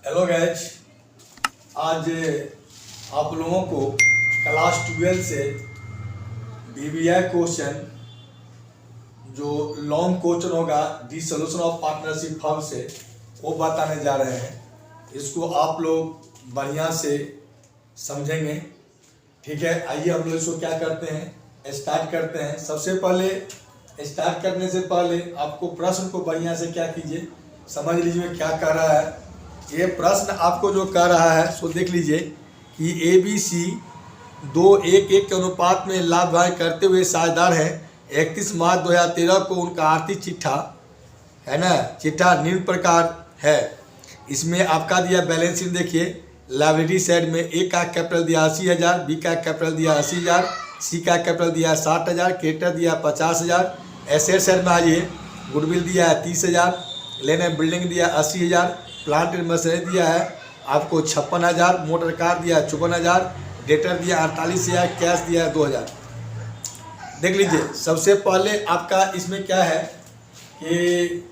Hello guys, आज आप लोगों को क्लास 12 से BBI क्वेश्चन जो लॉन्ग क्वेश्चन होगा डिसोल्यूशन ऑफ पार्टनरशिप फर्म से वो बताने जा रहे हैं। इसको आप लोग बढ़िया से समझेंगे, ठीक है। आइए हम लोग इसको क्या करते हैं, स्टार्ट करते हैं। सबसे पहले स्टार्ट करने से पहले आपको प्रश्न को बढ़िया से क्या कीजिए, समझ लीजिए क्या कह रहा है। ये प्रश्न आपको जो कह रहा है सो देख लीजिए कि ABC 2:1 के अनुपात में लाभ करते हुए साझेदार हैं। 31 मार्च 2013 को उनका आर्थिक चिट्ठा है ना, चिट्ठा निम्न प्रकार है। इसमें आपका दिया बैलेंस शीट देखिए, लायबिलिटी साइड में A का कैपिटल दिया 80,000, B का कैपिटल दिया 80,000, C का कैपिटल दिया 60,000, क्रेडिटर दिया 50,000। एसेट साइड में आइए, गुडविल दिया है 30,000, लैंड एंड बिल्डिंग दिया 80,000, प्लांट एंड मशीनरी दिया है आपको 56,000, मोटर कार दिया 54,000, डेटर दिया 48,000, कैश दिया 2,000। देख लीजिए, सबसे पहले आपका इसमें क्या है कि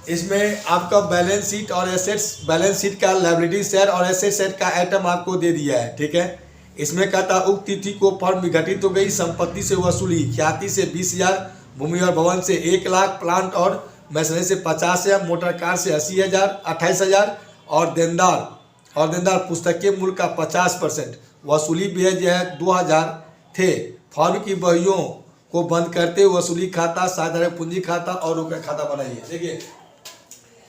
इसमें आपका बैलेंस शीट और एसेट्स, बैलेंस शीट का लायबिलिटी साइड और एसेट साइड का आइटम आपको दे दिया है, ठीक है। इसमें कहता उक्त तिथि को फर्म विघटित हो गई संपत्ति से वसूली ख्याति से 20,000, भूमि और भवन से 1 लाख, प्लांट और मशीनरी से 50,000, मोटर कार से 80,000, 28,000 और देनदार पुस्तकीय मूल्य का 50% वसूली ब्याज है 2,000 थे। फर्म की बहियों को बंद करते हुए वसूली खाता, साधारण पूंजी खाता और रुपये खाता बनाइए। देखिए,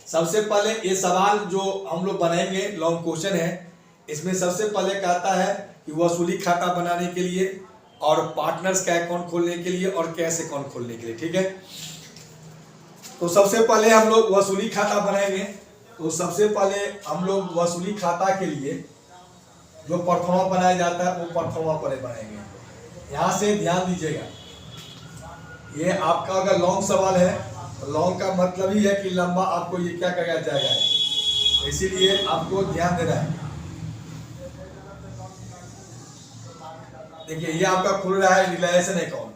सबसे पहले ये सवाल जो हम लोग बनाएंगे लॉन्ग क्वेश्चन है, इसमें सबसे पहले कहता है कि वसूली खाता बनाने के लिए और पार्टनर्स का अकाउंट खोलने के लिए और कैश अकाउंट खोलने के लिए, ठीक है। तो सबसे पहले हम लोग वसूली खाता बनाएंगे। तो सबसे पहले हम लोग वसूली खाता के लिए जो परफॉर्मा बनाया जाता है वो परफॉर्मा पर बनाएंगे। यहाँ से ध्यान दीजिएगा, ये आपका अगर लॉन्ग सवाल है तो लॉन्ग का मतलब ही है कि लंबा आपको ये क्या कहा जाएगा, इसीलिए आपको ध्यान देना है। देखिए, ये आपका खुल रहा है realisation account,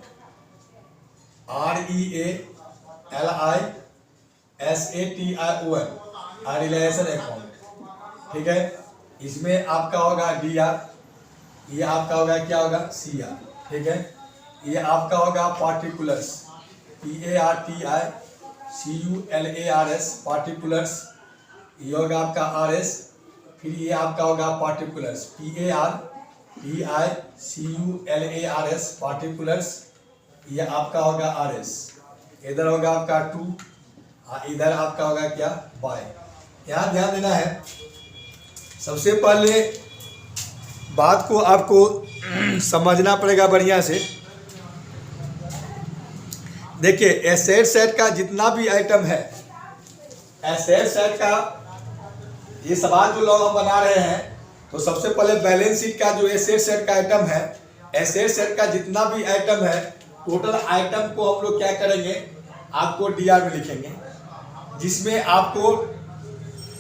RELISATION, realisation account, ठीक है। इसमें आपका होगा DR, ये आपका होगा क्या होगा CR, ठीक है। ये आपका होगा पार्टिकुलर्स, PARTICULARS, पार्टिकुलर्स। ये होगा आपका RS, फिर ये आपका होगा पार्टिकुलर्स, PARTICULARS, पार्टिकुलर्स। ये आपका होगा RS, इधर होगा आपका 2, इधर आपका होगा क्या बाय। यहाँ ध्यान देना है, सबसे पहले बात को आपको समझना पड़ेगा बढ़िया से। देखिए, एसेट साइड का जितना भी आइटम है, एसेट साइड का ये सवाल जो लोग हम बना रहे हैं, तो सबसे पहले बैलेंस शीट का जो एसेट साइड का आइटम है, एसेट साइड का जितना भी आइटम है, टोटल आइटम को हम लोग क्या करेंगे, आपको DR में लिखेंगे, जिसमें आपको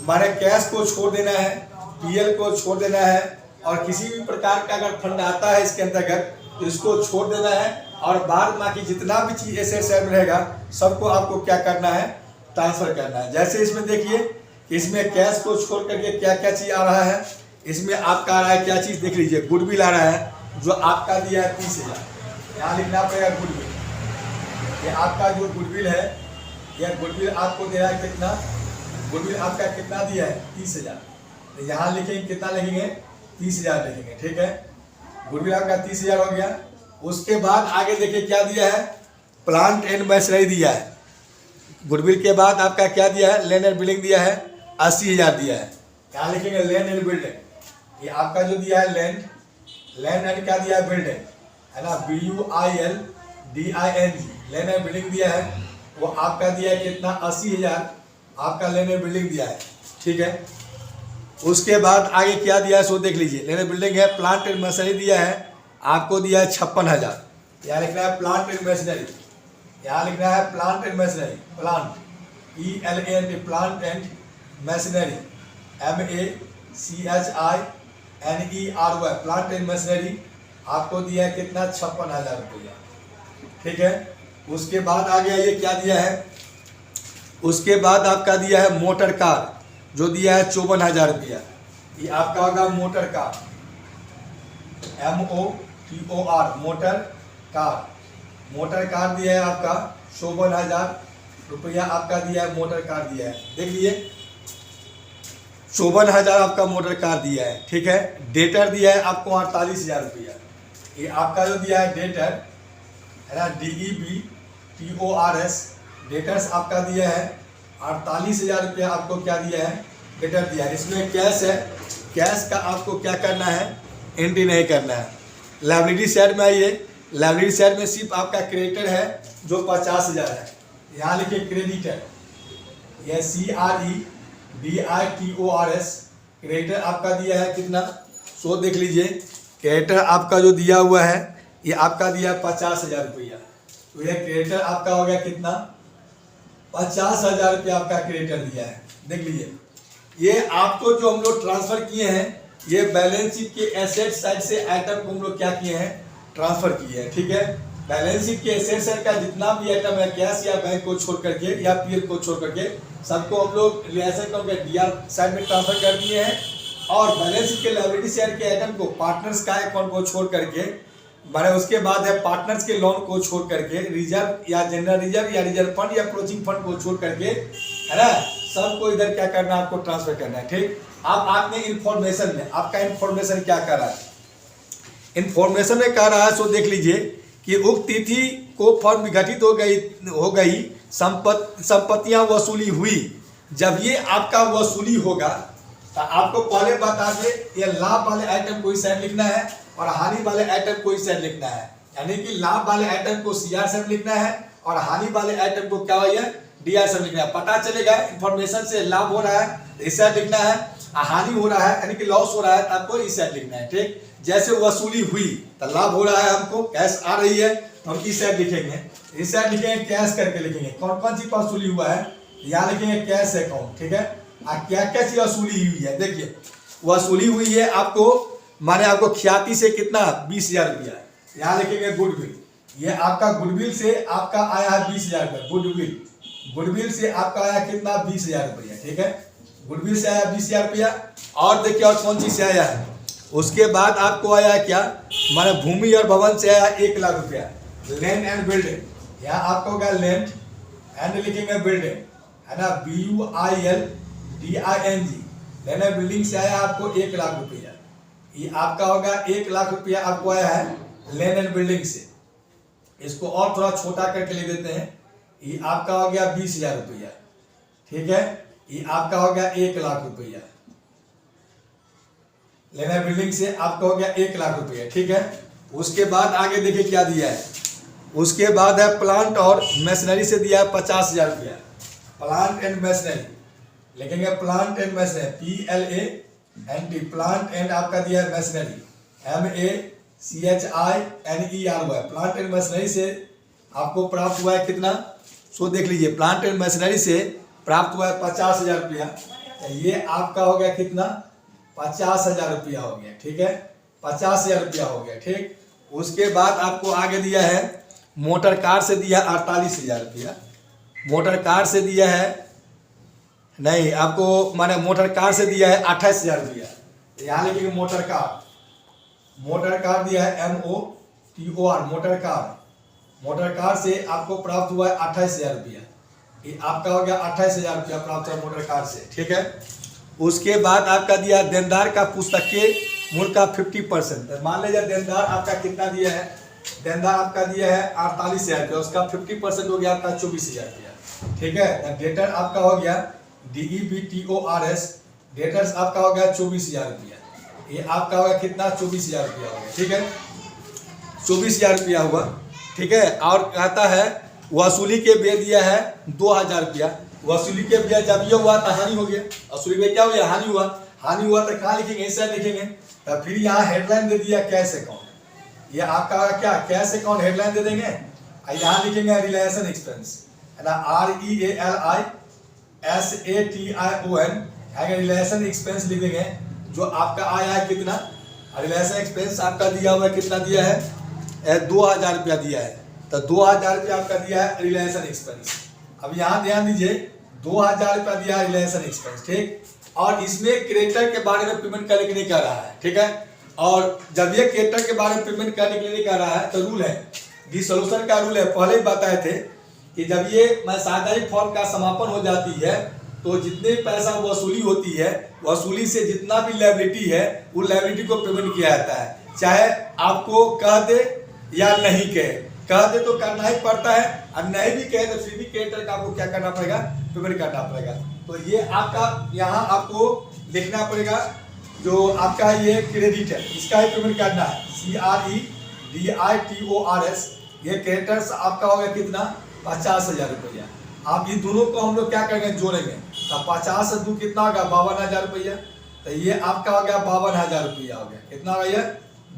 हमारे कैश को छोड़ देना है, PL को छोड़ देना है, और किसी भी प्रकार का अगर फंड आता है इसके अंतर्गत तो इसको छोड़ देना है, और बाद बाकी जितना भी चीज एसेट साइड में रहेगा सबको आपको क्या करना है, ट्रांसफर करना है। जैसे इसमें देखिए कि इसमें कैश को छोड़ करके क्या क्या चीज आ रहा है, इसमें आपका आ रहा है क्या चीज, देख लीजिए गुडविल आ रहा है जो आपका दिया है 30,000, यहाँ लिखना पड़ेगा गुडविल। ये आपका जो गुडविल है, यह गुडविल आपको दे रहा है कितना, गुडविल आपका कितना दिया है 30,000, तो यहाँ लिखेंगे कितना लिखेंगे 30,000 लिखेंगे, ठीक है। गुडविल आपका 30,000 हो गया। उसके बाद आगे देखिए क्या दिया है, प्लांट एंड मशीनरी दिया है। गुडविल के बाद आपका क्या दिया है, लैंड एंड बिल्डिंग दिया है 80,000 दिया है, यहाँ लिखेंगे लैंड एंड बिल्डिंग। ये आपका जो दिया है लैंड एंड क्या दिया है बिल्डिंग, है ना, BUILDING, लैंड एंड बिल्डिंग दिया है। वो आपका दिया है कितना 80,000 आपका लैंड एंड बिल्डिंग दिया है, ठीक है। उसके बाद आगे क्या दिया है सो देख लीजिए, लैंड एंड बिल्डिंग है, प्लांट एंड मशीनरी दिया है आपको दिया है 56,000, यहाँ लिखना है प्लांट एंड मशीनरी, यहाँ लिखना है plant and machinery, plant PLANT, plant and machinery, MACHINERY, plant and machinery आपको दिया है कितना 56,000 रुपया, ठीक है। उसके बाद आ गया ये क्या दिया है, उसके बाद आपका दिया है मोटर कार, जो दिया है 54,000 रुपया। ये आपका होगा motor car, MOTOR motor car. Motor car दिया है आपका 54,000 रुपया आपका दिया है, मोटर कार दिया है। देख लीजिए 54,000 आपका मोटर कार दिया है, ठीक है। डेटर दिया है आपको 48,000 रुपया। ये आपका जो दिया है डेटर है ना, DEBTORS डेटर्स आपका दिया है 48,000 रुपया आपको क्या दिया है, डेटर दिया है। इसमें कैश है, कैश का आपको क्या करना है, एंट्री नहीं करना है। लायबिलिटी साइड में आइए, लायबिलिटी साइड में सिर्फ आपका क्रेडिटर है जो 50,000 है। यहाँ लिखिए क्रेडिटर, यह CREDITORS क्रेडिटर आपका दिया है कितना, सो देख लीजिए क्रेडिटर आपका जो दिया हुआ है ये आपका दिया 50,000 रुपया। तो यह क्रेडिटर आपका हो गया कितना, 50,000 रुपया आपका क्रेडिटर दिया है। देख लीजिए ये आपको जो हम लोग ट्रांसफर किए हैं, ये बैलेंस शीट के एसेट साइड से आइटम को हम लोग क्या किए हैं, ट्रांसफर किए हैं, ठीक है। बैलेंस शीट के एसेट साइड का जितना भी आइटम है, कैश या बैंक को छोड़ करके या पीएल को छोड़ करके, सबको हम लोग रिलेशन करके डीआर साइड में ट्रांसफर कर दिए हैं। और बैलेंस शीट के लायबिलिटी साइड के आइटम को पार्टनर्स का अकाउंट को छोड़ करके, माने उसके बाद है पार्टनर्स के लोन को छोड़ करके, रिजर्व या जनरल रिजर्व या रिजर्व फंड या प्रोचिंग फंड को छोड़ करके, है ना, सबको इधर क्या करना है, आपको ट्रांसफर करना है, ठीक। अब आपने इंफॉर्मेशन में आपका इंफॉर्मेशन क्या कर रहा है, इंफॉर्मेशन में कह रहा है, सो देख लीजिए कि उक्त तिथि को फर्म विघटित हो गई संपत्तियां वसूली हुई। जब ये आपका वसूली होगा तो आपको पहले बता दे, ये लाभ वाले आइटम को इस साइड लिखना है और हानि वाले आइटम को इस साइड लिखना है। यानी कि लाभ वाले आइटम को CR साइड लिखना है और हानि वाले आइटम को क्या है, DR साइड लिखना है। पता चलेगा इंफॉर्मेशन से लाभ हो रहा है तो इस साइड लिखना है, हानि हो रहा है यानी कि लॉस हो रहा है तो आपको इस साइड लिखना है, ठीक। जैसे वसूली हुई तो लाभ हो रहा है, हमको कैश आ रही है तो हम इस साइड लिखेंगे, इस साइड लिखेंगे कैश करके लिखेंगे। कौन कौन सी वसूली हुआ है, यहाँ लिखेंगे कैश अकाउंट, ठीक है। क्या क्या सी वसूली हुई है, देखिए वसूली हुई है आपको, माने आपको ख्याति से कितना 20,000 रुपया, यहाँ लिखेंगे गुडविल। ये आपका गुडविल से आपका आया है 20,000 रुपया, गुडविल से आपका आया कितना 20,000 रुपया, ठीक है। गुडविल से आया 20,000 रुपया। और देखिए और कौन चीज से आया है, उसके बाद आपको आया क्या, माने भूमि और भवन से आया 1,00,000 रुपया। लैंड एंड बिल्डिंग, यहाँ आपको होगा लैंड एंड लिखेंगे बिल्डिंग, है ना, BUILDING। लैंड एंड बिल्डिंग से आया आपको 1,00,000 रुपया। ये आपका होगा 1,00,000 रुपया आपको आया है लैंड एंड बिल्डिंग से। इसको और थोड़ा छोटा करके लिख देते हैं, ये आपका हो गया 20,000 रुपया, ठीक है। ये आपका हो गया 1,00,000 रुपया, लेना बिल्डिंग से आपका हो गया 1,00,000 रुपया, ठीक है। उसके बाद आगे देखिए क्या दिया है, उसके बाद है प्लांट और मशीनरी से दिया है 50,000 रुपया। प्लांट एंड मशीनरी लिखेंगे, plant and machinery PLANT, plant and आपका दिया है मशीनरी MACHINER हुआ है। प्लांट एंड मशीनरी से आपको प्राप्त हुआ है कितना, सो देख लीजिए प्लांट एंड मशीनरी से प्राप्त हुआ है 50,000 रुपया। ये आपका हो गया कितना, 50,000 रुपया हो गया, ठीक है, 50,000 रुपया हो गया, ठीक। उसके बाद आपको आगे दिया है मोटर कार से दिया 48,000 रुपया। मोटर कार से दिया है नहीं, आपको माने मोटर कार से दिया है 28,000 रुपया। यहाँ लिखिए मोटर कार, मोटर कार दिया है MOTOR motor car. Motor car से आपको प्राप्त हुआ है 28,000 रुपया। ये आपका हो गया 28,000 रुपया प्राप्त हुआ मोटर कार से, ठीक है। उसके बाद आपका दिया देनदार का पुस्तकीय मूल्य का 50%। मान लीजिए देनदार आपका कितना दिया है, देनदार आपका दिया है 48,000 रुपया, उसका 50% हो गया आपका 24,000 रुपया, ठीक है। डेटर आपका हो गया DEBTORS, डेटर्स आपका हो गया 24,000 रुपया। ये आपका होगा कितना, 24,000 रुपया हो गया, ठीक है, 24,000 रुपया हुआ, ठीक है। और कहता है वसूली के बे दिया है 2,000 रुपया। वसूली के बे जब ये हुआ तो हानि हो गया, वसूली में क्या हो गया, हानि हुआ। हानि हुआ तो कहाँ लिखेंगे, ऐसा लिखेंगे। तो फिर यहाँ हेडलाइन दे दिया कैश अकाउंट, ये आपका क्या कैश अकाउंट हेडलाइन दे देंगे। यहाँ लिखेंगे रिलेशन एक्सपेंस, है ना, RELISATION, रिलेशन एक्सपेंस लिख देंगे। जो आपका आया है कितना, रिलेशन एक्सपेंस आपका दिया हुआ है कितना दिया है, 2,000 रुपया दिया है। तो 2,000 रुपया आपका दिया है रिलेशन एक्सपेंस। अब यहाँ ध्यान दीजिए 2,000 रुपया दिया है रिलेशन एक्सपेंस, ठीक। और इसमें क्रेडिटर के बारे में पेमेंट करने के लिए कह रहा है, ठीक है। और जब ये क्रेडिटर के बारे में पेमेंट करने के लिए कह रहा है तो रूल है, डिसोल्यूशन का रूल है, पहले ही बताए थे कि जब ये साझेदारी फॉर्म का समापन हो जाती है तो जितने पैसा वसूली होती है, वसूली से जितना भी लायबिलिटी है वो लायबिलिटी को पेमेंट किया जाता है, चाहे आपको कह दे या नहीं कहे। कह दे तो करना ही पड़ता है, और नहीं भी कहे तो फिर भी क्रेडिटर का आपको क्या करना पड़ेगा, पेमेंट करना पड़ेगा। तो ये आपका यहाँ आपको लिखना पड़ेगा, जो आपका ये क्रेडिट है इसका ही पेमेंट करना है, CREDITORS। ये क्रेडिटर्स आपका होगा कितना, 50,000 रुपया। आप इन दोनों को हम लोग क्या करेंगे, जोड़ेंगे तो 50 से 2 कितना होगा, 52,000 रुपया। तो ये आपका हो गया 52,000 रुपया हो गया, कितना होगा ये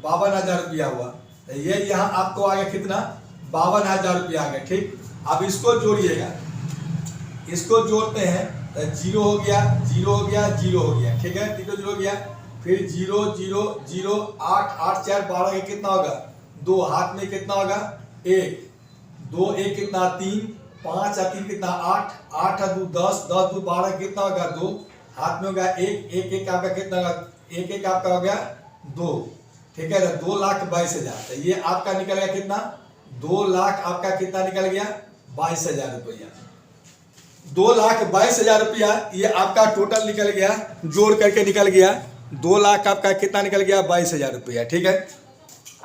52,000 रुपया हुआ। तो ये यहाँ आपको आ गया कितना, 52,000 रुपया आ गया, ठीक। अब इसको जोड़िएगा, इसको जोड़ते हैं तो 0 हो गया, 0 हो गया, 0 हो गया, ठीक है, 0 हो गया। फिर 0 0 0 8 8 4 12 के कितना होगा, 2 हाथ में कितना होगा, 1 2 1 कितना 3 5 और 3 कितना 8 8 और 2 10 10 2 12 कितना होगा, 2 हाथ में होगा 1 1 1 आपका कितना होगा, 1 1 आपका हो गया 2, ठीक है। 2,22,000। तो ये आपका निकल गया कितना, 2 लाख आपका कितना निकल गया, 22,000 रुपया। 2,22,000 रुपया ये आपका टोटल निकल गया, जोड़ करके निकल गया 2 लाख आपका कितना निकल गया, 22,000 रुपया, ठीक है।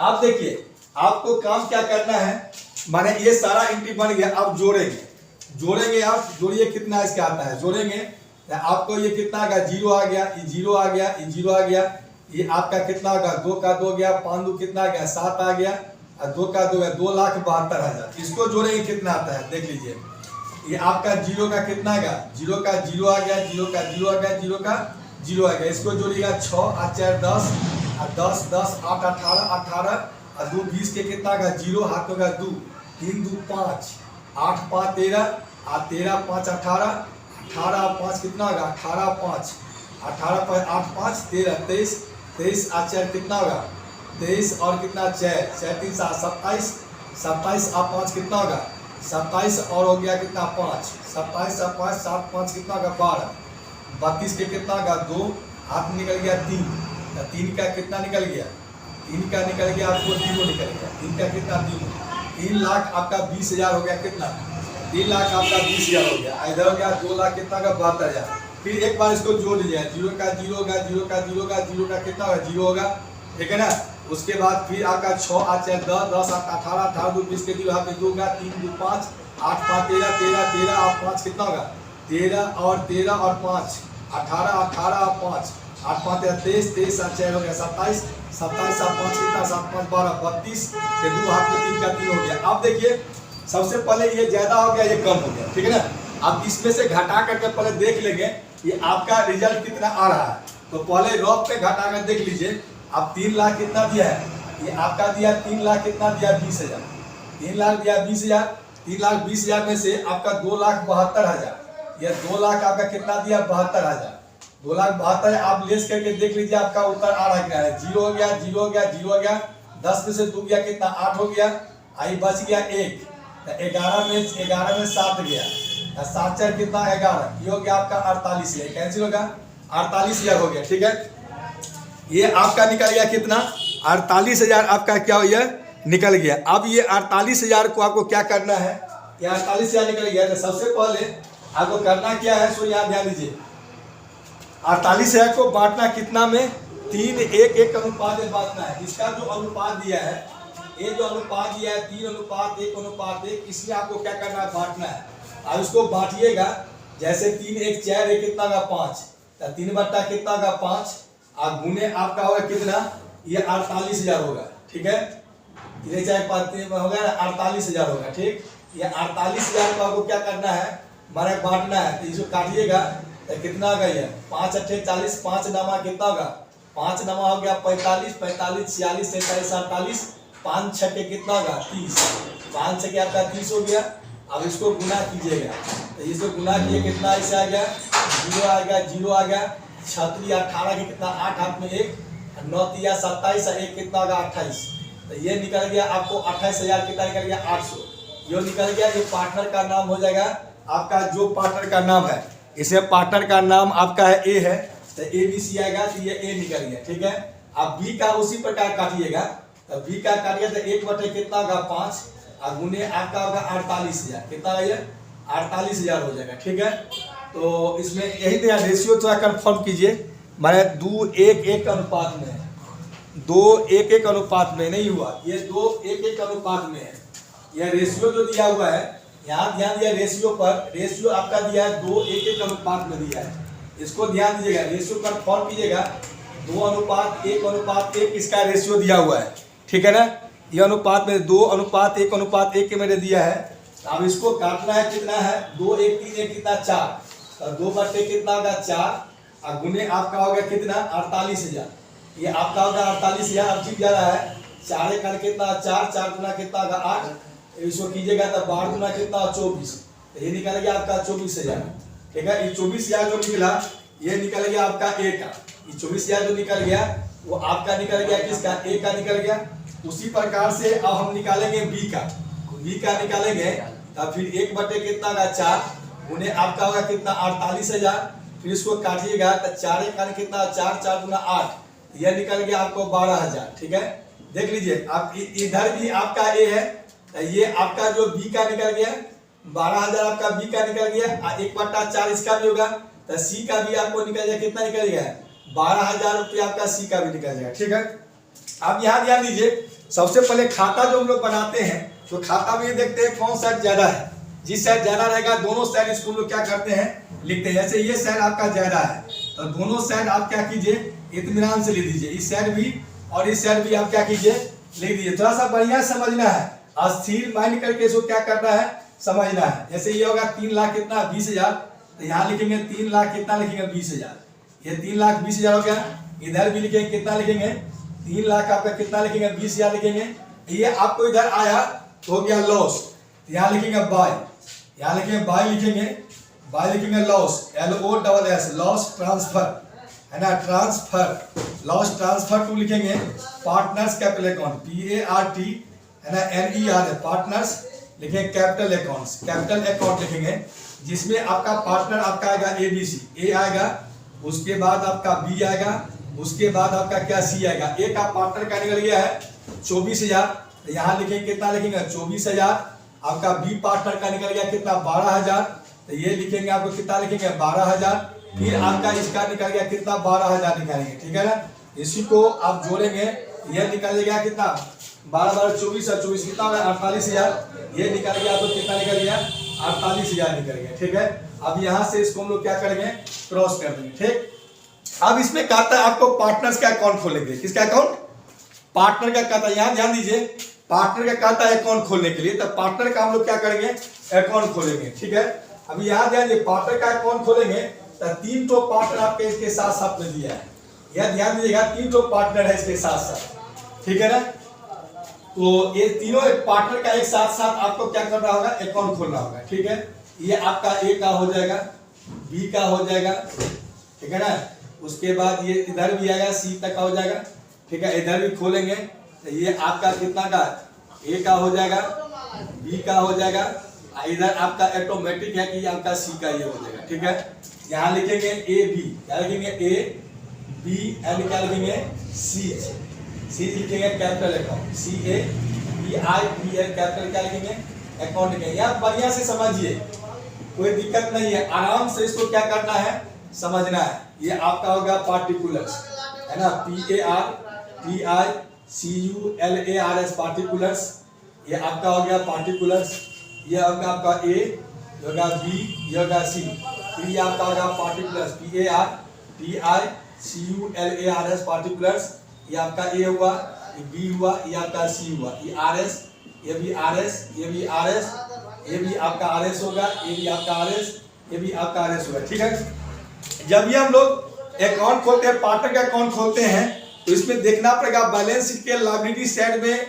आप देखिए आपको काम क्या करना है, माने ये सारा एंट्री बन गया, आप जोड़ेंगे आप जोड़िए कितना इसका आता है, जोड़ेंगे आपको ये कितना आ गया, 0 आ गया, ये 0 आ गया, ये 0 आ गया, ये आपका कितना होगा, 2 का 2 गया, 5 2 कितना आ गया, 7 आ गया, और 2 का 2 गया, 2,72,000। इसको जोड़ेंगे कितना आता है, देख लीजिए। ये आपका 0 का कितना आएगा, 0 का 0 आ गया, 0 का 0 आ गया, 0 का 0 आ गया। इसको जोड़िएगा 6 और 4 10 और 10 10 8 18 18 और 2 20 के कितना आएगा, 0 हाथ होगा 2 3 2 5 8 5 13 और 13 5 18 18 और 5 कितना होगा, 18 5 18 5 8 5 13 23 23 और 4 कितना होगा, 23 और कितना 4 4 3 7 27 27 और 5 कितना होगा, 27 और हो गया कितना 5 27 और 5 7 5 कितना होगा 12 32 के कितना होगा 2 हाथ निकल गया 3 तो 3 का कितना निकल गया, 3 का निकल गया आपको 0 निकल गया, 3 का कितना 3 लाख आपका 20,000 हो गया, कितना 3 लाख आपका 20,000 हो गया। इधर हो गया 2 लाख कितना का 72,000। फिर एक बार इसको जोड़ लीजिए, 0 का 0 होगा, 0 का 0 होगा, 0 का कितना होगा 0 होगा, ठीक है ना। उसके बाद फिर आपका 6 8 4 10 10 18 18 2 20 के 0 हाथ में 2 होगा, 3 2 5 8 5 13 13 13 और 5 कितना होगा, 13 और 5 18 18 और 5 8 5 23 23 और 4 हो गया 27 27 और 5 कितना 7 5 12 32 के 2 हाथ में 3 का 3 हो गया। अब देखिए सबसे पहले ये ज्यादा हो गया, ये कम हो गया, ठीक है ना। अब इसमें से घटा करके पहले देख लेंगे ये आपका रिजल्ट कितना आ रहा है। तो पहले रफ पे घटा कर देख लीजिए, अब 3 लाख कितना दिया है, ये आपका दिया 3 लाख कितना दिया 20,000, 3 लाख दिया 20,000, 3 लाख 20,000 में से आपका 2,72,000, ये 2 लाख आपका कितना दिया 72,000, 2,72,000 आप लेस करके देख लीजिए आपका उत्तर आ रहा है, 0 हो गया 0 हो गया 0 हो गया, 10 में से 2 गया कितना 8 हो गया, आई बच गया 1, 11 में 7 गया, 7 4 कितना 11, ये हो गया आपका 48,000, कैंसिल होगा 48,000 हो गया, ठीक है। ये आपका निकल गया कितना 48,000 आपका क्या हो गया निकल गया। अब ये 48,000 को आपको क्या करना है, ये 48,000 निकल गया। तो सबसे पहले आपको करना क्या है, सो यहाँ ध्यान दीजिए, 48,000 को बांटना कितना में 3 1 1 अनुपात में बांटना है। इसका जो अनुपात दिया है, ये जो अनुपात दिया है 3 अनुपात 1, इसलिए आपको क्या करना है बांटना है। अब इसको बांटिएगा, जैसे 3 1 4 1 कितना का 5, 3 बट्टा कितना का 5, आप गुने आपका होगा कितना, ये 48,000 होगा, ठीक है। 3 4 5 होगा 48,000 होगा, ठीक। ये 48,000 को आपको क्या करना है, माने बांटना है। तो इसको काटिएगा तो कितना होगा, ये 5 8 40, 5 नमा कितना होगा, 5 नमा हो गया 45 45 46 47 48, 5 6 कितना होगा 30, 5 6 आपका 30 हो गया। अब इसको गुना कीजिएगा, तो इसको गुना किए कितना ऐसे आ गया 0 आ गया 0 आ गया, 6 18 के कितना 8 हाथ में 1, 9 27 और 1 कितना होगा 28। तो ये निकल गया आपको 28,000 कितना निकल गया 800, ये निकल गया। ये पार्टनर का नाम हो जाएगा आपका, जो पार्टनर का नाम है इसमें पार्टनर का नाम आपका है ए है, तो ए बी सी आएगा, तो ये ए निकल गया। ठीक है, अब बी का उसी प्रकार काटिएगा, तो बी का काटिए तो 1 कितना होगा 5 और गुने आपका होगा 48,000, कितना है 48,000 हो जाएगा। ठीक है, तो इसमें यही तो रेशियो थोड़ा कंफर्म कीजिए, माने 2:1:1 अनुपात में है, 2:1:1 अनुपात में नहीं हुआ, ये 2:1:1 अनुपात में है। यह रेशियो जो दिया हुआ है, यहाँ ध्यान दिया रेशियो पर, रेशियो आपका दिया है 2:1:1 अनुपात में दिया है, इसको ध्यान दीजिएगा, रेशियो कंफर्म कीजिएगा, 2:1:1 इसका रेशियो दिया हुआ है। ठीक है ना, यह अनुपात में 2:1:1 के मैंने दिया है। अब इसको काटना है, कितना है 2:1:3 कितना 4, तो 2 कितना होगा 4 और गुने आपका होगा कितना 48,000, ये आपका होगा 48,000। अब ठीक जा रहा है, 4 कर कितना 4, 4 गुना कितना होगा 8, इसको कीजिएगा तो 12 गुना कितना 24, तो ये निकल गया आपका 24,000। ठीक है, ये 24,000 जो निकला ये निकल गया आपका ए का, ये 24,000 जो निकल गया वो आपका निकल गया किसका, ए का निकल गया। उसी प्रकार से अब हम निकालेंगे बी का निकालेंगे, तब फिर 1 कितना का 4 उन्हें आपका होगा कितना 48,000, फिर इसको काटिएगा तो 4 का कितना 4, 4 गुना 8, यह निकल गया आपको 12,000। ठीक है, देख लीजिए आप इधर भी आपका ए है, तो ये आपका जो बी का निकल गया 12,000 आपका बी का निकल गया, 1/4 इसका भी होगा, तो सी का भी आपको निकल जाए, कितना निकल गया 12,000 रुपया आपका सी का भी निकल जाएगा। ठीक है, अब यहाँ ध्यान दीजिए, सबसे पहले खाता जो हम लोग बनाते हैं तो खाता में ये देखते हैं कौन साइड ज्यादा है, जिस साइड ज्यादा रहेगा दोनों साइड इसको लोग क्या करते हैं लिखते हैं। जैसे ये साइड आपका ज्यादा है तो दोनों साइड आप क्या कीजिए इत्मीनान से लिख दीजिए, इस साइड भी और इस साइड भी आप क्या कीजिए लिख दीजिए। थोड़ा सा बढ़िया समझना है, अस्थिर माइंड करके इसको क्या करना है समझना है। जैसे ये होगा 3 लाख कितना 20,000, तो यहाँ लिखेंगे 3 लाख कितना लिखेंगे 20,000, ये 3 लाख 20,000 हो गया। इधर भी लिखेंगे कितना लिखेंगे 3 लाख आपका कितना लिखेंगे 20,000 लिखेंगे। ये आपको इधर आया तो हो गया लॉस, यहाँ लिखेंगे बाय, यहाँ लिखेंगे बाय लिखेंगे, बाय लिखेंगे लॉस LOSS लॉस ट्रांसफर है ना, ट्रांसफर लॉस ट्रांसफर टू लिखेंगे पार्टनर्स कैपिटल अकाउंट PART है ना NER पार्टनर्स लिखेंगे कैपिटल अकाउंट्स, कैपिटल अकाउंट लिखेंगे जिसमें आपका पार्टनर आपका आएगा ABC, A आएगा, उसके बाद आपका B आएगा, उसके बाद आपका क्या C आएगा। A का पार्टनर का निकल गया है 24,000, तो यहाँ लिखेंगे कितना लिखेंगे 24,000। आपका B पार्टनर का निकल गया कितना 12,000, तो ये लिखेंगे आपको कितना लिखेंगे 12,000। फिर आपका इसका निकल गया कितना 12,000 निकालेंगे। ठीक है ना, इसी को आप जोड़ेंगे, यह निकल गया कितना 12 12 24 और 24 कितना होगा 48,000, ये निकल गया तो कितना निकल गया 48,000 निकल गया। ठीक है, अब यहाँ से इसको हम लोग क्या करेंगे क्रॉस कर देंगे। ठीक, अब इसमें कहता है आपको पार्टनर्स का अकाउंट खोलेंगे, किसका अकाउंट पार्टनर का कहता है। यहाँ ध्यान दीजिए पार्टनर का कहता है अकाउंट खोलने के लिए, तो पार्टनर का हम लोग क्या करेंगे अकाउंट खोलेंगे। ठीक है, अब यहाँ ध्यान दीजिए पार्टनर का अकाउंट खोलेंगे तो 3 तो पार्टनर आपके इसके साथ साथ में दिया है, यह ध्यान दीजिएगा 3 तो पार्टनर है इसके साथ साथ। ठीक है ना, तो ये तीनों पार्टनर का एक साथ साथ आपको क्या करना होगा अकाउंट खोलना होगा। ठीक है, ये आपका A का हो जाएगा, B का हो जाएगा, ठीक है ना, उसके बाद ये इधर भी आएगा C तक का हो जाएगा। ठीक है, इधर भी खोलेंगे तो ये आपका कितना का A का हो जाएगा, B का हो जाएगा, इधर आपका ऑटोमेटिक है कि आपका C का ये हो जाएगा। ठीक है, यहाँ लिखेंगे AB, क्या लिखेंगे AB एंड क्या लिखेंगे C लिखेंगे कैपिटल अकाउंट CAPITL कैपिटल क्या लिखेंगे अकाउंट लिखेंगे। यार बढ़िया से समझिए, कोई दिक्कत नहीं है, आराम से इसको क्या करना है समझना है। ये आपका होगा पार्टिकुलर्स है ना, PARTICULARS पार्टिकुलर्स, ये आपका हो गया पार्टिकुलर्स, ये होगा आपका A, ये होगा B, ये होगा C, फिर ये आपका होगा पार्टिकुलर्स PARTICULARS पार्टिकुलर्स, ये आपका A हुआ, ये B हुआ, ये आपका C हुआ, ये RS, ये भी RS, ये भी RS, ये भी आपका RS होगा, ये भी आपका RS, ये भी आपका RS होगा। ठीक है, जब भी हम लोग अकाउंट खोलते हैं पार्टनर का अकाउंट खोलते हैं तो इसमें देखना पड़ेगा बैलेंस शीट के लायबिलिटी साइड में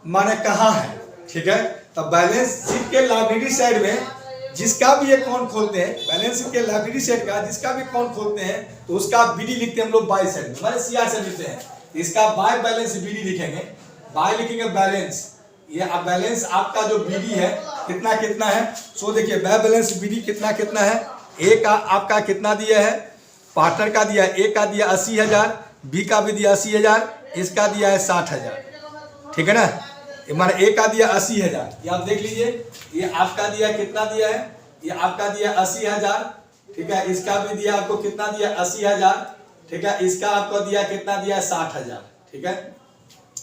माने कहाँ है। ठीक है, तो बैलेंस शीट के लायबिलिटी साइड में जिसका भी अकाउंट खोलते हैं, बैलेंस शीट के लायबिलिटी साइड का जिसका भी अकाउंट खोलते हैं तो उसका BD लिखते हैं हम लोग बाय साइड में, माने CR से लिखते हैं, इसका बाय बैलेंस BD लिखेंगे, बाय लिखेंगे बैलेंस, ये अब बैलेंस आपका जो BD है कितना कितना है। सो देखिए बाय बैलेंस BD कितना कितना है ए का आपका कितना दिया है, पार्टनर का दिया है, ए का दिया 80,000, बी का भी दिया 80,000, इसका दिया है 60,000। ठीक है ना, माने ए का दिया 80,000, ये आप देख लीजिए, ये आपका दिया कितना दिया है, ये आपका दिया 80,000। ठीक है, इसका भी दिया आपको कितना दिया 80,000। ठीक है, इसका आपको दिया कितना दिया 60,000। ठीक है,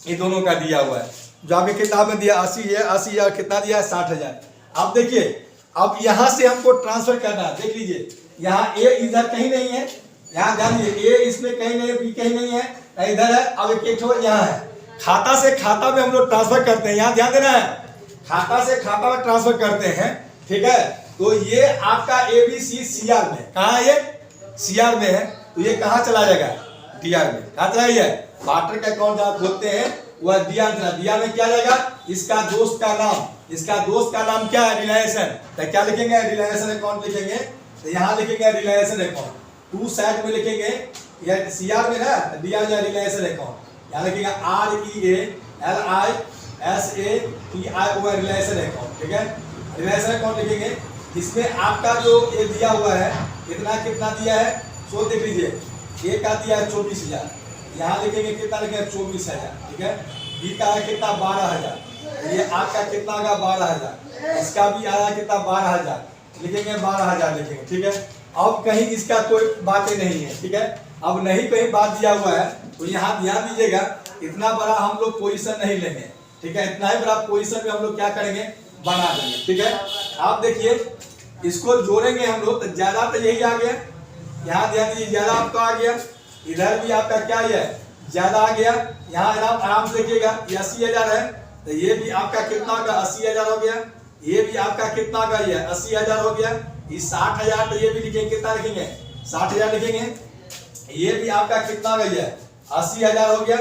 ये दोनों का दिया हुआ है, जो आपके किताब में दिया 80,000 कितना दिया है 60,000। अब देखिए, अब यहां से हमको ट्रांसफर करना है, देख लीजिए यहाँ ए इधर कहीं नहीं है, यहाँ ध्यान दीजिए, ए इसमें कहीं नहीं है, बी कहीं नहीं है, इधर है, अब एक यहाँ है। खाता से खाता में हम लोग ट्रांसफर करते हैं, यहाँ ध्यान देना है, खाता से खाता में ट्रांसफर करते हैं। ठीक है, तो ये आपका A B C C R में, कहा है ये सी आर में है, तो ये कहाँ चला जाएगा डी आर में, कहाँ चला जाएगा, पार्टनर का अकाउंट जहाँ खोलते हैं वह डी आर में, डी आर में क्या जाएगा, इसका दोस्त का नाम, इसका दोस्त का नाम क्या है रिलायंसन, तो क्या लिखेंगे रिलायंसन अकाउंट लिखेंगे, तो यहाँ लिखेंगे रिलायंसन अकाउंट, टू साइड में लिखेंगे, या सी आर में ना डी आर में रिलायंसन अकाउंट, यहाँ लिखेंगे REALISATI रिलायंसन अकाउंट। ठीक है, रिलायंसन अकाउंट लिखेंगे, इसमें आपका जो ये दिया हुआ है इतना कितना दिया है, सो देख लीजिए, ए का दिया है 24,000, यहाँ लिखेंगे कितना लिखेंगे 24,000। ठीक है, बी का है कितना 12,000, ये आपका कितना का 12,000, इसका भी आया कितना 12,000, लिखेंगे 12,000 लिखेंगे। ठीक है, अब कहीं इसका कोई बातें नहीं है। ठीक है, अब नहीं कहीं बात दिया हुआ है, तो यहाँ ध्यान दीजिएगा, इतना बड़ा हम लोग पोजीशन नहीं लेंगे। ठीक है, इतना ही बड़ा पोजीशन में हम लोग क्या करेंगे, बना देंगे। ठीक है, आप देखिए इसको जोड़ेंगे हम लोग, तो ज्यादा तो यही आ गया, यहाँ ध्यान दीजिए ज्यादा आपका आ गया, इधर भी आपका क्या है ज्यादा आ गया, यहाँ आराम से देखिएगा, ये 80,000 है, तो ये भी आपका कितना का 80,000 हो गया, ये भी आपका कितना का ये 80,000 हो गया, ये 60,000, तो ये भी लिखेंगे कितना लिखेंगे 60,000 लिखेंगे, ये भी आपका कितना का ये 80,000 हो गया,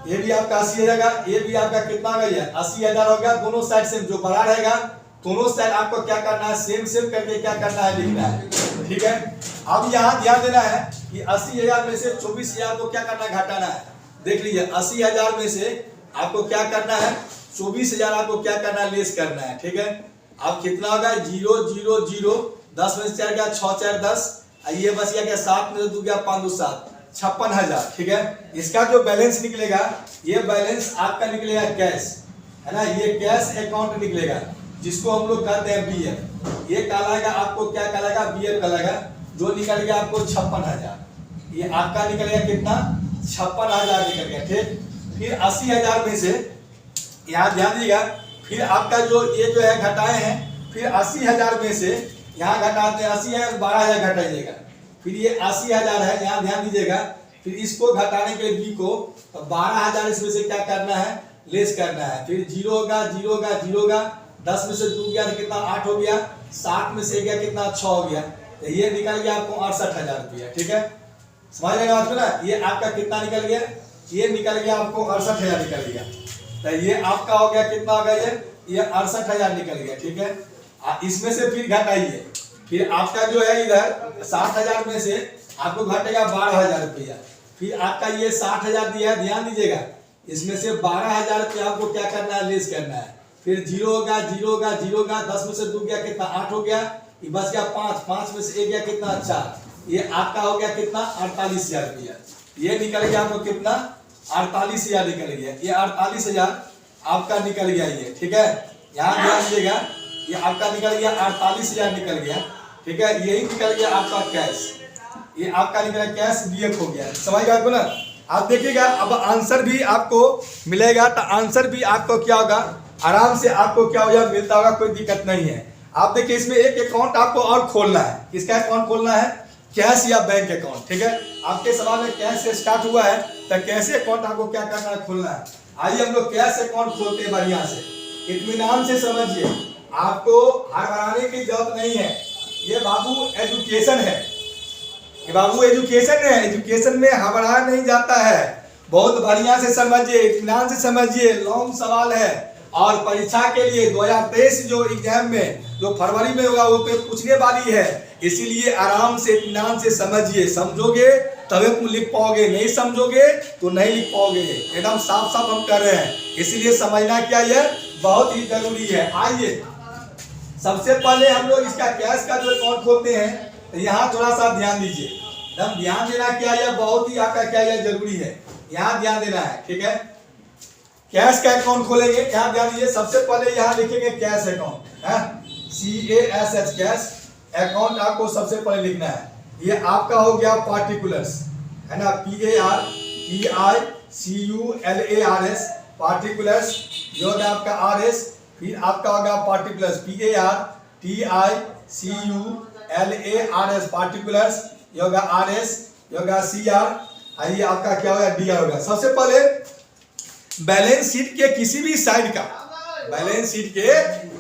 ये भी आपका 80,000 का, ये भी आपका कितना का ये 80,000 हो गया। दोनों साइड से जो बड़ा रहेगा दोनों साइड आपको क्या करना है, सेम सेम करके क्या करना है, लिखना है। ठीक है, अब यहाँ ध्यान देना है कि 80,000 में से 24,000 को क्या करना है, घटाना है। देख लीजिए 80,000 में से आपको क्या करना है, 24,000 आपको क्या करना है, लेस करना है। ठीक है, अब कितना होगा 0 0 0, 10 में से 4 गया 6 4 10, ये बच गया 7 में से 2 गया 5 2 7, 56,000। ठीक है, इसका जो बैलेंस निकलेगा, ये बैलेंस आपका निकलेगा कैश, है ना, ये कैश अकाउंट निकलेगा, जिसको हम लोग कहते हैं BF। ये कहलाएगा आपको क्या कहलाएगा, BF कहलाएगा, जो निकल गया आपको 56,000, ये आपका निकलेगा कितना 56,000 निकल गया। ठीक, फिर 80,000 में से यहाँ ध्यान दीजिएगा, फिर आपका जो ये जो है घटाए हैं, फिर 80,000 में से यहाँ घटाते हैं, 80,000 12,000 घटाइएगा, फिर ये 80,000 है, यहाँ ध्यान दीजिएगा, फिर इसको घटाने के लिए बी को 12,000 इसमें से क्या करना है, लेस करना है, फिर 0 होगा 0 होगा 0 होगा, 10 में से 2 गया तो कितना 8 हो गया, 7 में से गया कितना 6 हो गया, तो ये निकल गया आपको 68,000 रुपया। ठीक है, समझ लेगा आपको ना, ये आपका कितना निकल गया, ये निकल गया आपको 68,000 निकल गया, तो ये आपका हो गया कितना हो गया, ये 68,000 निकल गया। ठीक है, इसमें से फिर घटाइए, फिर आपका जो है इधर 60,000 में से आपको घटेगा 12,000 रुपया, फिर आपका ये 60,000 दिया है, ध्यान दीजिएगा, इसमें से 12,000 रुपया आपको क्या करना है, लेस करना है, फिर 0 होगा 0 होगा 0 होगा, 10 में से 2 गया कितना 8 हो गया, ये बच गया 5, 5 में से 1 गया कितना 4, ये आपका हो गया कितना 48,000 रुपया, ये निकल गया आपको कितना 48,000 निकल गया, ये 48,000 आपका निकल गया ये। ठीक है, यहाँ ध्यान दीजिएगा, ये आपका निकल गया 48,000 निकल गया। ठीक है, यही निकल गया आपका कैश, ये आपका निकला कैश BF हो गया, समझ गए आपको ना। आप देखिएगा अब आंसर भी आपको मिलेगा, तो आंसर भी आपको क्या होगा, आराम से आपको क्या हो जाए मिलता होगा, कोई दिक्कत नहीं है। आप देखिए इसमें एक अकाउंट आपको और खोलना है, किसका अकाउंट खोलना है, कैश या बैंक अकाउंट। ठीक है, आपके सवाल में कैश से स्टार्ट हुआ है, तो कैसे अकाउंट आपको क्या करना है, खोलना है। आइए हम लोग कैश अकाउंट खोलते हैं, बढ़िया से इत्मीनान से समझिए, आपको हड़बड़ाने की जरूरत नहीं है, ये बाबू एजुकेशन है, ये बाबू एजुकेशन है, एजुकेशन में हड़बड़ाया नहीं जाता है, बहुत बढ़िया से समझिए, इत्मीनान से समझिए, लॉन्ग सवाल है, और परीक्षा के लिए 2023 जो एग्जाम में जो फरवरी में होगा वो पे पूछने वाली है, इसीलिए आराम से इत्मीनान से समझिए, समझोगे तभी तुम लिख पाओगे, नहीं समझोगे तो नहीं लिख पाओगे, एकदम साफ साफ हम कर रहे हैं, इसीलिए समझना क्या है बहुत ही जरूरी है। आइए सबसे पहले हम लोग इसका कैश का जो अकाउंट खोलते हैं, तो यहाँ थोड़ा सा ध्यान दीजिए, एकदम ध्यान देना क्या है, बहुत ही आपका क्या है जरूरी है, यहाँ ध्यान देना है, ठीक है। कैश का अकाउंट खोलेंगे, यहाँ ध्यान दीजिए, सबसे पहले यहाँ लिखेंगे कैश अकाउंट है, CASH कैश अकाउंट आपको सबसे पहले लिखना है। ये आपका हो गया पार्टिकुलर्स है ना, PARTICULARS पार्टिकुलर्स, ये होगा आपका RS, फिर आपका होगा पार्टिकुलर्स PARTICULARS पार्टिकुलर्स, ये होगा RS, ये होगा CR, ये आपका क्या होगा DR होगा। सबसे पहले बैलेंस शीट के किसी भी साइड का, बैलेंस शीट के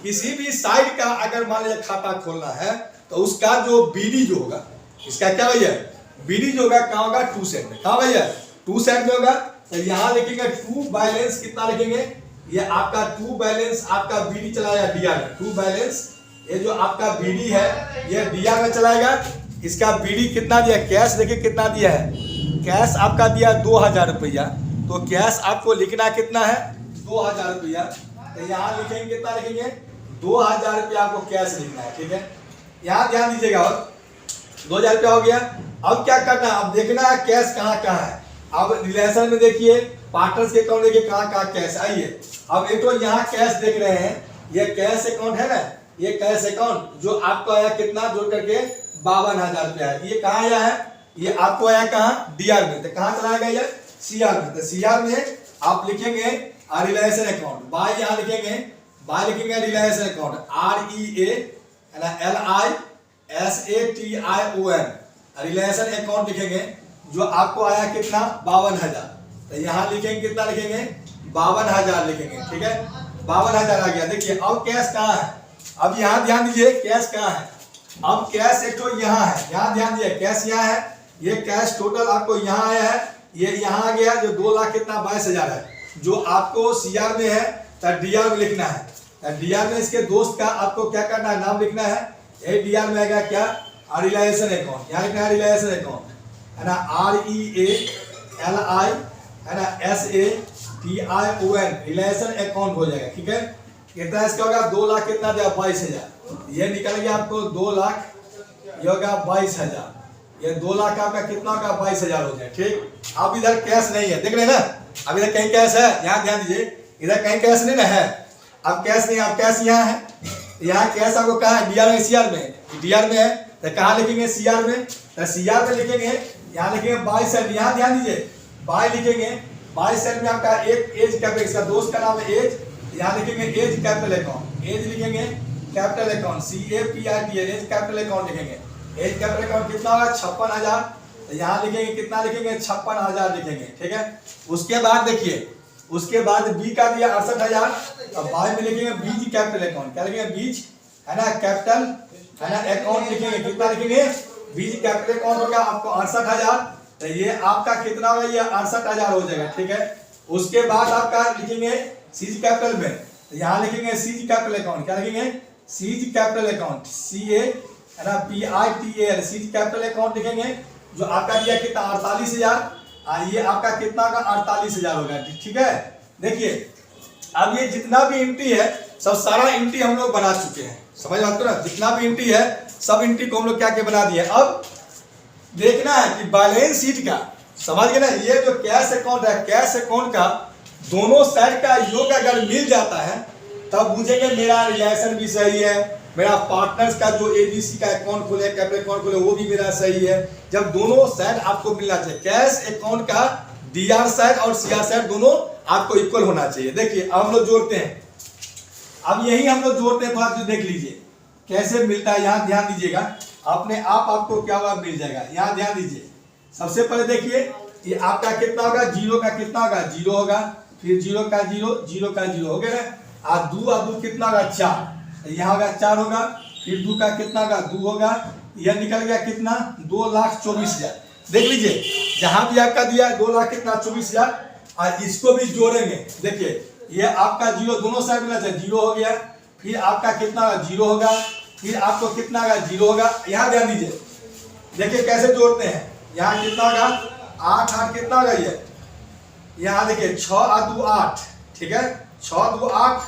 किसी भी साइड का अगर मान लीजिए खाता खोलना है, तो उसका जो BD जो होगा, इसका क्या भैया BD जो होगा कहाँ होगा, टू साइड में, कहाँ भैया टू साइड में होगा। तो यहाँ लिखेंगे टू बैलेंस, कितना लिखेंगे, ये आपका टू बैलेंस आपका BD चलाएगा DR में, टू बैलेंस, ये जो आपका BD है ये DR में चलाएगा। इसका BD कितना दिया, कैश देखिए कितना दिया है, कैश आपका दिया 2000 रुपया, तो कैश आपको लिखना कितना है 2000 रुपया, तो यहाँ लिखेंगे कितना लिखेंगे 2000 रुपया आपको कैश लिखना है, ठीक है। यहाँ ध्यान दीजिएगा, और 2000 रुपया हो गया। अब क्या करना है, अब देखना है कैश कहाँ कहाँ है। अब रिलेशन में देखिए, पार्टनर्स के अकाउंट देखिए कहाँ कहाँ कैश, आइए अब एक तो यहाँ कैश देख रहे हैं, ये कैश अकाउंट है ना, ये कैश अकाउंट जो आपको आया कितना जोड़ करके 52,000 रुपया है, ये कहाँ आया है, ये आपको आया कहाँ DR में, तो कहाँ चला गया ये CR में, तो CR में आप लिखेंगे रिलेशन अकाउंट, बाय यहाँ लिखेंगे, बाय लिखेंगे realisation account RELISATION realisation account लिखेंगे, जो आपको आया कितना 52,000, तो यहाँ लिखेंगे कितना लिखेंगे 52,000 लिखेंगे, ठीक है 52,000 आ गया। देखिए अब कैश कहाँ है, अब यहाँ ध्यान दीजिए कैश कहाँ है, अब कैश एक तो यहाँ है, यहाँ ध्यान दीजिए कैश यहाँ है, ये कैश टोटल आपको यहाँ आया है, ये यहाँ आ गया जो 2 लाख कितना 22,000 है, जो आपको CR में है तो DR में लिखना है, तो DR में इसके दोस्त का आपको क्या करना है, नाम लिखना है, ये DR में आएगा क्या रिलेशन अकाउंट, यहाँ लिखना है रिलेशन अकाउंट है ना, RELI है ना SATION रिलेशन अकाउंट हो जाएगा, ठीक है। कितना इसका होगा 2 लाख कितना दिया 22,000, ये निकल गया आपको 2 लाख, ये होगा 22,000, ये 2 लाख आपका कितना होगा 22,000 हो जाए, ठीक। अब इधर कैश नहीं है, देख रहे हैं ना, अब इधर कहीं कैश है, यहाँ ध्यान दीजिए, इधर कहीं कैश नहीं ना है, अब कैश नहीं, अब कैश यहाँ है, यहाँ कैश आपको कहाँ है DR में, CR में, DR में है, तो कहाँ लिखेंगे CR में, तो CR में लिखेंगे, यहाँ लिखेंगे बाय साइड, यहाँ ध्यान दीजिए बाय लिखेंगे, बाय साइड में आपका एक एज कैपिटल, इसका दोस्त का नाम है एज, यहाँ लिखेंगे एज कैपिटल अकाउंट, एज लिखेंगे capital account CAPITAL as capital account लिखेंगे, एज कैपिटल अकाउंट कितना होगा 56,000, तो यहाँ लिखेंगे कितना लिखेंगे 56,000 लिखेंगे, ठीक है। उसके बाद देखिए, उसके बाद B का दिया 68,000, अब बाय में लिखेंगे बीज कैपिटल अकाउंट, क्या लिखेंगे बीज है ना कैपिटल है ना अकाउंट लिखेंगे, कितना लिखेंगे बीज कैपिटल अकाउंट होगा आपको 68,000, तो ये आपका कितना होगा ये 68,000 हो जाएगा, ठीक है। उसके बाद आपका लिखेंगे सीज कैपिटल में, तो यहाँ लिखेंगे सीज कैपिटल अकाउंट, क्या लिखेंगे सीज कैपिटल अकाउंट CA है ना PITAL सीज कैपिटल अकाउंट लिखेंगे, जो आपका दिया कितना 48,000, ये आपका कितना का 48,000 होगा, ठीक है। देखिए अब ये जितना भी एंट्री है सब सारा एंट्री हम लोग बना चुके हैं, समझ आते ना, जितना भी एंट्री है सब एंट्री को हम लोग क्या क्या बना दिए। अब देखना है कि बैलेंस शीट का, समझ गए ना, ये जो कैश अकाउंट है, कैश अकाउंट का दोनों साइड का योग अगर मिल जाता है तब बुझेंगे मेरा रिलेशन भी सही है, मेरा पार्टनर्स का जो ABC का अकाउंट खोले कैपिटल अकाउंट खोले वो भी मेरा सही है। जब दोनों साइड आपको मिलना चाहिए, कैश अकाउंट का DR साइड और CR साइड दोनों आपको इक्वल होना चाहिए। देखिए अब हम लोग जोड़ते हैं, अब यही हम लोग जोड़ते हैं, तो देख लीजिए कैसे मिलता है, यहाँ ध्यान दीजिएगा, अपने आप आपको क्या होगा मिल जाएगा, यहाँ ध्यान दीजिए। सबसे पहले देखिए ये आपका कितना होगा, जीरो का कितना होगा 0 होगा, फिर 0 का 0, 0 का 0 हो गया ना, और 2 कितना होगा 4, यहाँ होगा 4 होगा, फिर 2 का कितना होगा 2 होगा, यह निकल गया कितना 2,24,000। देख लीजिए जहां भी आपका दिया 2 लाख कितना 24,000, और इसको भी जोड़ेंगे। देखिए ये आपका 0 दोनों साइड मिला चाहिए, 0 हो गया, फिर आपका कितना 0 होगा, फिर आपको कितना होगा 0 होगा। यहाँ ध्यान दीजिए, देखिए कैसे जोड़ते हैं, यहाँ कितना होगा 8 8 कितना होगा ये, यहाँ देखिए 6 और 2 8, ठीक है 6 2 8,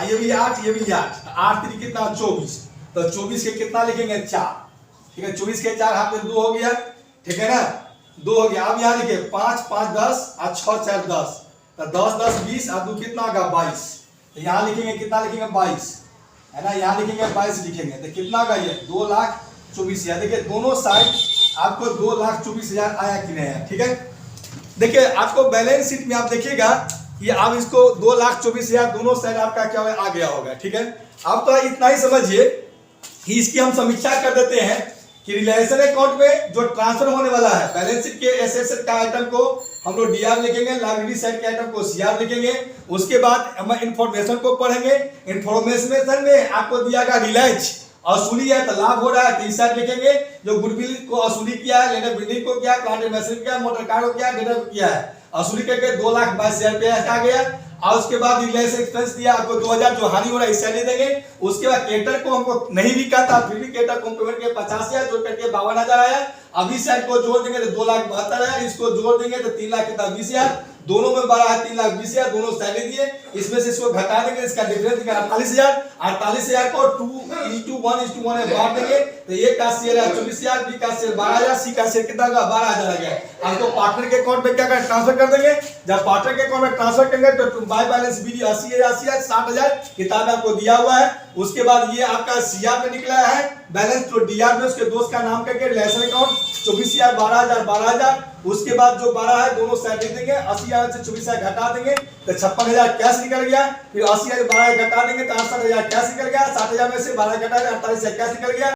ये भी 8, ये भी 8, 8 3 कितना 24, तो 24 के कितना लिखेंगे 4, ठीक है, 24 के 4 हाथ में 2 हो गया, ठीक है ना, 2 हो गया। अब यहाँ लिखे 5 5 10 और 6 4 10, तो 10 10 20 और 2 कितना होगा 22, तो यहाँ लिखेंगे कितना लिखेंगे 22, है ना, यहाँ लिखेंगे 22 लिखेंगे, तो कितना होगा ये 2,24,000। देखिए दोनों साइड आपको 2,24,000 आया कि नहीं आया, ठीक है। देखिए आपको बैलेंस शीट में आप देखिएगा कि आप इसको 2,24,000 दोनों साइड आपका क्या आ गया होगा, ठीक है। आप तो इतना ही समझिए कि इसकी हम समीक्षा कर देते हैं कि रिलेशन अकाउंट में जो ट्रांसफर होने वाला है बैलेंस शीट के एसेट का आइटम को हम लोग डीआर लिखेंगे, लायबिलिटी साइड के आइटम को सीआर लिखेंगे। उसके बाद हम इंफॉर्मेशन को पढ़ेंगे। इंफॉर्मेशन में आपको दिया गया रिलायंस असूली है तो लाभ हो रहा है, 3 साइड लिखेंगे। जो गुडविल को असूली किया है, लैंड बिल्डिंग को किया, प्लांट मशीन किया, मोटर कार को किया, डेटा को किया है, असूली करके 2,22,000 रुपया आ गया। और उसके बाद रिलायंस एक्सपेंस दिया आपको 2,000 जो हानि हो रहा है इससे ले देंगे। उसके बाद कैटर को हमको नहीं बिका था, फिर भी कैटर को पेमेंट के 50,000 जोड़ करके 52,000 आया। अभी साइड को जोड़ देंगे तो 2,72,000, इसको जोड़ देंगे तो 3,20,000, दोनों में 12 है 3,20,000, दोनों सैलरी दिए। इसमें से इसको घटा देंगे, इसका डिफरेंस 48,000, 48,000 को 2:1 में बांट देंगे तो एक का शेयर है 24,000, बी का शेयर 12,000, सी का शेयर कितना होगा 12,000 आ गया। आपको पार्टनर के अकाउंट में क्या कर ट्रांसफर कर देंगे। जब पार्टनर के अकाउंट में ट्रांसफर करेंगे तो बाय बैलेंस बी 80,000 60,000 किताब आपको दिया हुआ है। उसके बाद ये आपका सीआर में निकला है बैलेंस, जो डीआर में उसके दोस्त का नाम करके रिलेशन अकाउंट 24,000 12,000 12,000। उसके बाद जो 12 है दोनों साइड लिख देंगे, 80,000 से 24,000 घटा देंगे तो 56,000 कैश निकल गया। फिर 80,000 12 घटा देंगे तो 68,000 कैश निकल गया। 60,000 में से 12 घटा देंगे 48,000 कैश निकल गया।